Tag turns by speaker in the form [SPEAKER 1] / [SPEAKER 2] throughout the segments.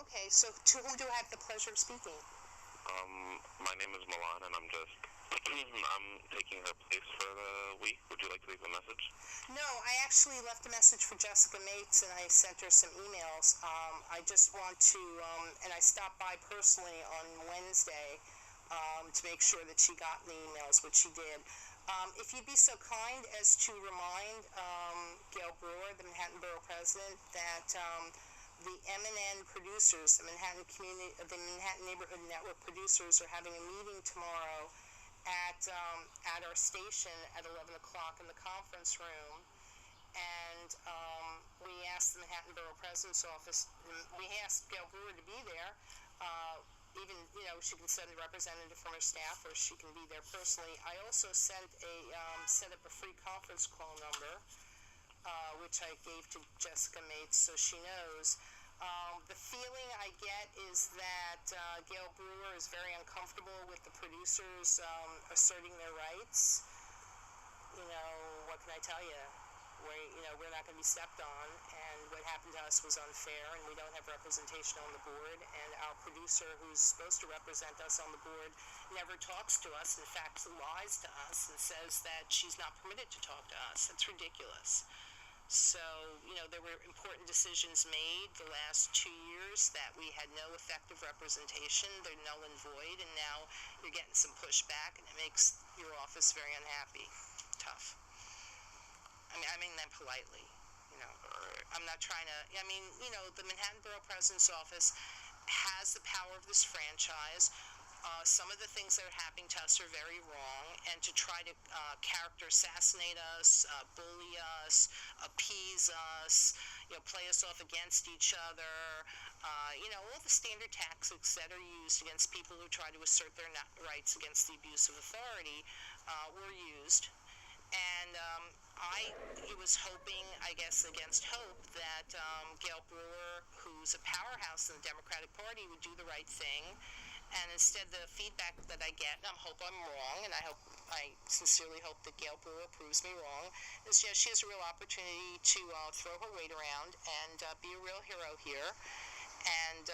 [SPEAKER 1] Okay, so to whom do I have the pleasure of speaking?
[SPEAKER 2] My name is Milan, and I'm just I'm taking her place for the week. Would you like to leave a message?
[SPEAKER 1] No, I actually left a message for Jessica Mates, and I sent her some emails. I just want to, and I stopped by personally on Wednesday to make sure that she got the emails, which she did. If you'd be so kind as to remind Gail Brewer, the Manhattan Borough President, that the MNN producers, the Manhattan Neighborhood Network producers, are having a meeting tomorrow at our station at 11 o'clock in the conference room. And we asked the Manhattan Borough President's Office, we asked Gail Brewer to be there. Even, she can send a representative from her staff, or she can be there personally. I also set up a free conference call number, which I gave to Jessica Mates so she knows. The feeling I get is that Gail Brewer is very uncomfortable with the producers asserting their rights. What can I tell you? We're not going to be stepped on, and what happened to us was unfair, and we don't have representation on the board, and our producer, who's supposed to represent us on the board, never talks to us. In fact, lies to us and says that she's not permitted to talk to us. That's ridiculous. So, there were important decisions made the last 2 years that we had no effective representation. They're null and void, and now you're getting some pushback, and it makes your office very unhappy. Tough. I mean that politely, I'm not trying to, the Manhattan Borough President's Office has the power of this franchise. Some of the things that are happening to us are very wrong, and to try to character assassinate us, bully us, appease us, play us off against each other, all the standard tactics that are used against people who try to assert their rights against the abuse of authority were used. And I was hoping, I guess against hope, that Gail Brewer, who's a powerhouse in the Democratic Party, would do the right thing. And instead, the feedback that I get, and I hope I'm wrong, and I sincerely hope that Gail Brewer proves me wrong, is she has a real opportunity to throw her weight around and be a real hero here. And,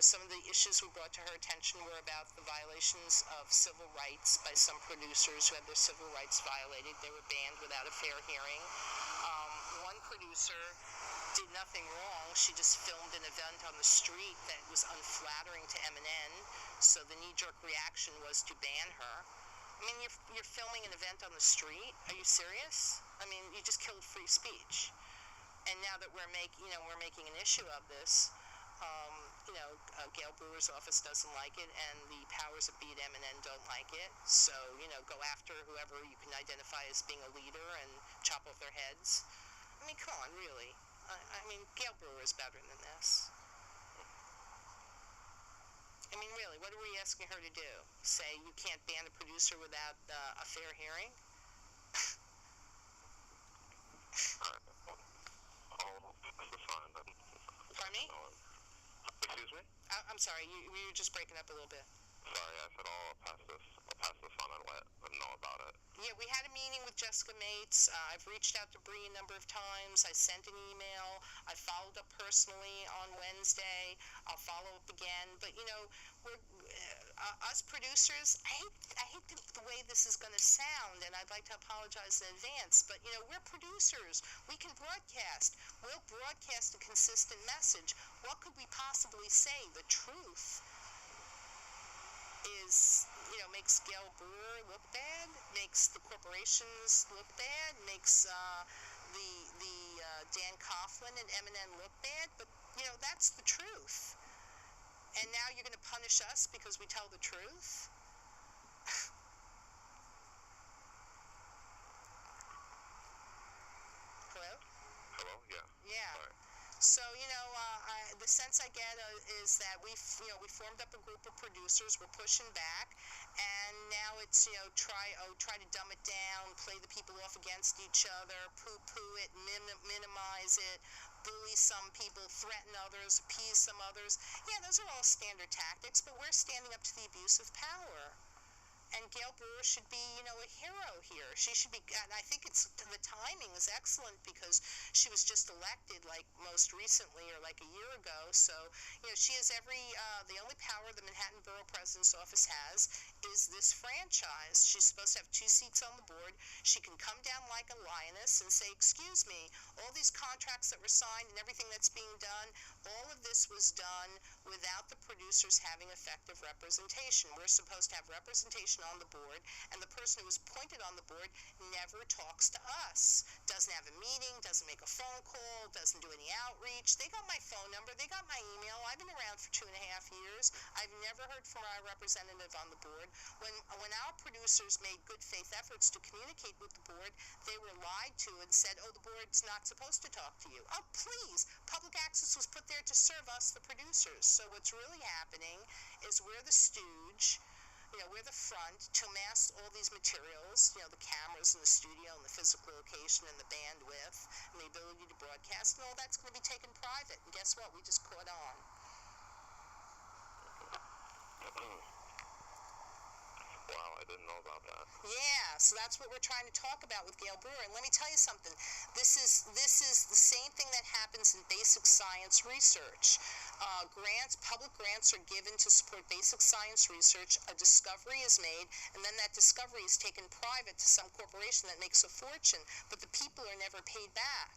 [SPEAKER 1] some of the issues we brought to her attention were about the violations of civil rights by some producers who had their civil rights violated. They were banned without a fair hearing. One producer did nothing wrong. She just filmed an event on the street that was unflattering to MNN, so the knee-jerk reaction was to ban her. I mean, you're filming an event on the street? Are you serious? I mean, you just killed free speech. And now that we're making an issue of this, Gail Brewer's office doesn't like it, and the powers that be at MNN don't like it. So, go after whoever you can identify as being a leader and chop off their heads. I mean, come on, really. Gail Brewer is better than this. I mean, really, what are we asking her to do? Say you can't ban a producer without a fair hearing? Pardon me?
[SPEAKER 2] Excuse me?
[SPEAKER 1] I'm sorry, you were just breaking up a little bit.
[SPEAKER 2] Sorry, I said I'll pass this on and let them know about it.
[SPEAKER 1] Yeah, we had a meeting with Jessica Mates. I've reached out to Bree a number of times. I sent an email. I followed up personally on Wednesday. I'll follow up again. But, we're us producers, I hate the way this is going to sound, and I'd like to apologize in advance, but, we're producers. We can broadcast. We'll broadcast a consistent message. What could we possibly say? The truth is, makes Gail Brewer look bad, makes the corporations look bad, makes the Dan Coughlin and MNN look bad, but, that's the truth. And now you're going to punish us because we tell the truth? Hello?
[SPEAKER 2] Hello? Yeah.
[SPEAKER 1] Yeah.
[SPEAKER 2] Sorry.
[SPEAKER 1] So, the sense I get is that we formed up a group of producers. We're pushing back, and now it's, try to dumb it down, play the people off against each other, poo-poo it, minimize it, bully some people, threaten others, appease some others. Yeah, those are all standard tactics, but we're standing up to the abuse of power. And Gail Brewer should be, a hero here. She should be, and I think the timing is excellent because she was just elected, like, most recently or like a year ago. So, she has the only power the Manhattan Borough President's Office has is this franchise. She's supposed to have 2 seats on the board. She can come down like a lioness and say, excuse me, all these contracts that were signed and everything that's being done, all of this was done without the producers having effective representation. We're supposed to have representation on the board, and the person who was appointed on the board never talks to us, doesn't have a meeting, doesn't make a phone call, doesn't do any outreach. They got my phone number, they got my email. I've been around for 2.5 years. I've never heard from our representative on the board. When our producers made good faith efforts to communicate with the board, they were lied to and said, oh, the board's not supposed to talk to you. Oh, please, public access was put there to serve us, the producers. So what's really happening is we're the stooge, we're the front to amass all these materials, the cameras in the studio and the physical location and the bandwidth and the ability to broadcast, and all that's going to be taken private. And guess what? We just caught on.
[SPEAKER 2] Wow, I didn't know about that.
[SPEAKER 1] Yeah, so that's what we're trying to talk about with Gail Brewer. And let me tell you something. This is the same thing that happens in basic science research. Public grants are given to support basic science research. A discovery is made, and then that discovery is taken private to some corporation that makes a fortune, but the people are never paid back.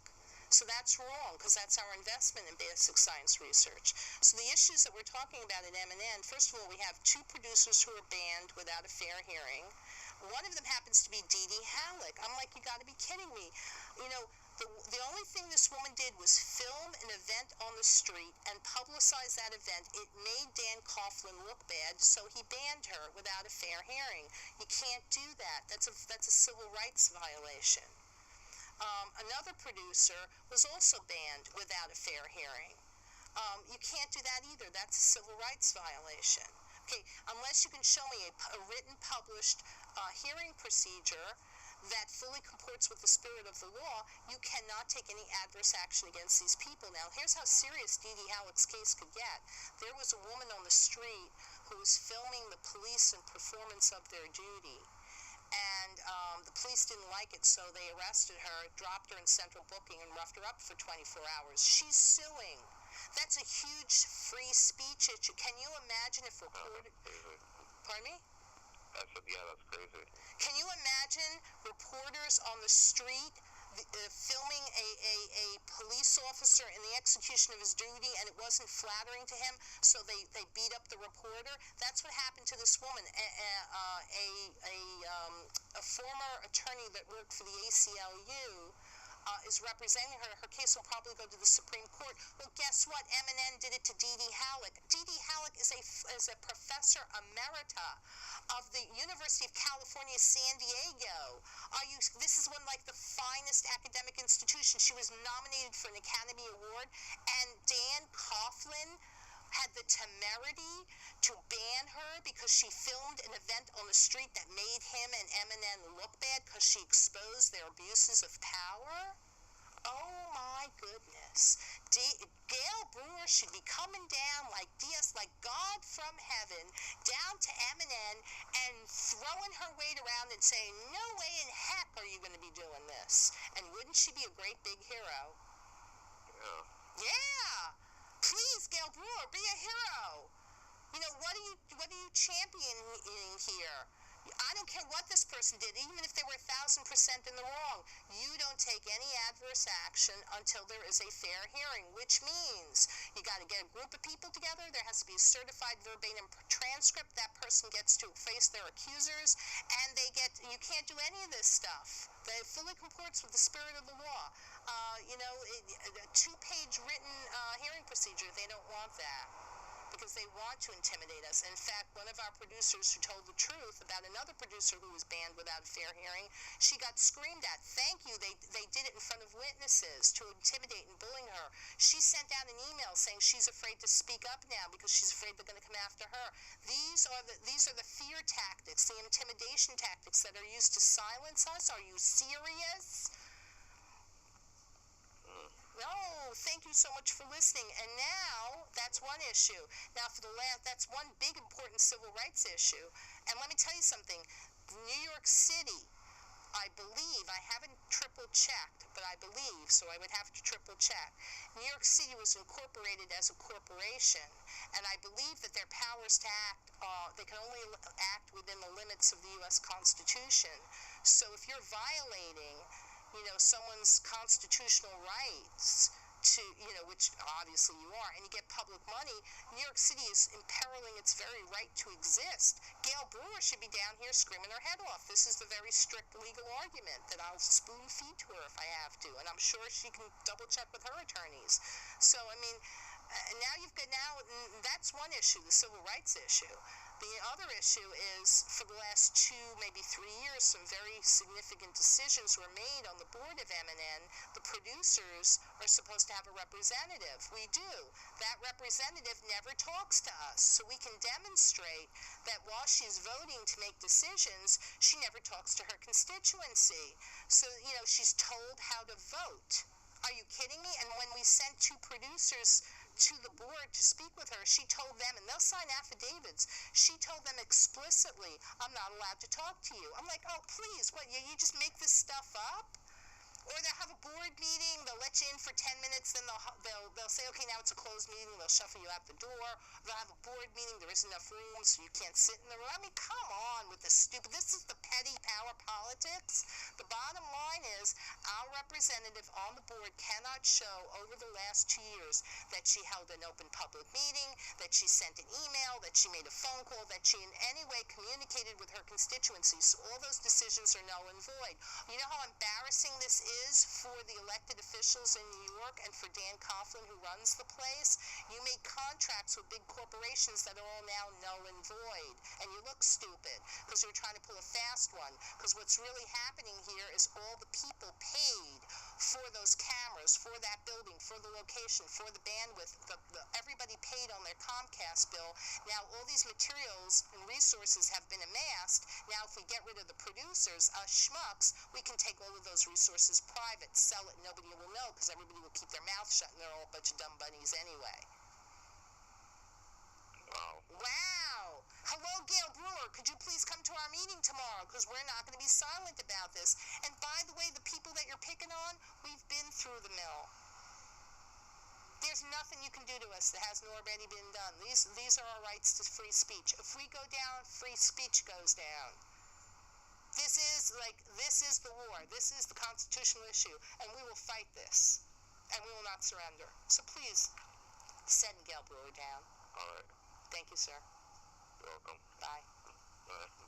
[SPEAKER 1] So that's wrong, because that's our investment in basic science research. So the issues that we're talking about at MNN, first of all, we have 2 producers who are banned without a fair hearing. One of them happens to be Dee Dee Halleck. I'm like, you got to be kidding me. The only thing this woman did was film an event on the street and publicize that event. It made Dan Coughlin look bad, so he banned her without a fair hearing. You can't do that. That's a civil rights violation. Another producer was also banned without a fair hearing. You can't do that either. That's a civil rights violation. Okay, unless you can show me a written, published hearing procedure that fully comports with the spirit of the law, you cannot take any adverse action against these people. Now, here's how serious Dee Dee Halleck's case could get. There was a woman on the street who was filming the police and performance of their duty. And the police didn't like it, so they arrested her, dropped her in central booking, and roughed her up for 24 hours. She's suing. That's a huge free speech issue. Can you imagine if reporters... Pardon me?
[SPEAKER 2] I said, yeah, that's crazy.
[SPEAKER 1] Can you imagine reporters on the street filming a police officer in the execution of his duty, and it wasn't flattering to him, so they beat up the reporter? That's what happened to this woman. A former attorney that worked for the ACLU is representing her. Her case will probably go to the Supreme Court. Well, guess what? MNN did it to Dee Dee Halleck. Dee Dee Halleck is a professor emerita of the University of California, San Diego. This is one like the finest academic institution. She was nominated for an Academy Award, and Dan Coughlin had the temerity to ban her because she filmed an event on the street that made him and MNN look bad because she exposed their abuses of power? Oh my goodness. Gail Brewer should be coming down like God from heaven, down to MNN and throwing her weight around and saying, no way in heck are you going to be doing this. And wouldn't she be a great big hero?
[SPEAKER 2] Yeah.
[SPEAKER 1] Yeah. Please, Gail Brewer, be a hero. What are you championing here? I don't care what this person did, even if they were 1,000% in the wrong. You don't take any adverse action until there is a fair hearing, which means you got to get a group of people together. There has to be a certified verbatim transcript. That person gets to face their accusers, and you can't do any of this stuff. That fully comports with the spirit of the law. A 2-page written hearing procedure, they don't want that, because they want to intimidate us. In fact, one of our producers who told the truth about another producer who was banned without a fair hearing, she got screamed at. Thank you. They did it in front of witnesses to intimidate and bullying her. She sent out an email saying she's afraid to speak up now because she's afraid they're going to come after her. These are the fear tactics, the intimidation tactics that are used to silence us. Are you serious? No, thank you so much for listening. And now, that's one issue. Now, that's one big important civil rights issue. And let me tell you something, New York City, I believe, I haven't triple checked, but I believe, so I would have to triple check. New York City was incorporated as a corporation, and I believe that their powers to act, they can only act within the limits of the U.S. Constitution. So if you're violating, someone's constitutional rights, which obviously you are, and you get public money, New York City is imperiling its very right to exist. Gail Brewer should be down here screaming her head off. This is the very strict legal argument that I'll spoon feed to her if I have to, and I'm sure she can double check with her attorneys. So, now that's one issue, the civil rights issue. The other issue is, for the last 2, maybe 3 years, some very significant decisions were made on the board of MNN. The producers are supposed to have a representative. We do. That representative never talks to us, so we can demonstrate that while she's voting to make decisions, she never talks to her constituency. So, she's told how to vote. Are you kidding me? And when we sent 2 producers to the board to speak with her, she told them, and they'll sign affidavits, she told them explicitly, I'm not allowed to talk to you. I'm like, oh, please, what, you just make this stuff up? Or they'll have a board meeting, they'll let you in for 10 minutes, then they'll say, okay, now it's a closed meeting, they'll shuffle you out the door. They'll have a board meeting, there isn't enough room, so you can't sit in the room. I mean, come on with this this is the petty power politics. The bottom line is, our representative on the board cannot show over the last 2 years that she held an open public meeting, that she sent an email, that she made a phone call, that she in any way communicated with her constituencies. So all those decisions are null and void. You know how embarrassing this is for the elected officials in New York and for Dan Coughlin, who runs the place? You make contracts with big corporations that are all now null and void, and you look stupid because you're trying to pull a fast one. Because what's really happening here is all the people paid for those cameras, for that building, for the location, for the bandwidth, everybody paid on their Comcast bill. Now all these materials and resources have been amassed. Now if we get rid of the producers, us schmucks, we can take all of those resources private, sell it, nobody will know because everybody will keep their mouth shut and they're all a bunch of dumb bunnies anyway. Wow. Hello, Gale Brewer. Could you please come to our meeting tomorrow? Because we're not going to be silent about this. And by the way, the people that you're picking on, we've been through the mill. There's nothing you can do to us that hasn't already been done. These are our rights to free speech. If we go down, free speech goes down. This is the war. This is the constitutional issue. And we will fight this. And we will not surrender. So please, send Gale Brewer down.
[SPEAKER 2] All right.
[SPEAKER 1] Thank you, sir.
[SPEAKER 2] You're welcome.
[SPEAKER 1] Bye.
[SPEAKER 2] Bye.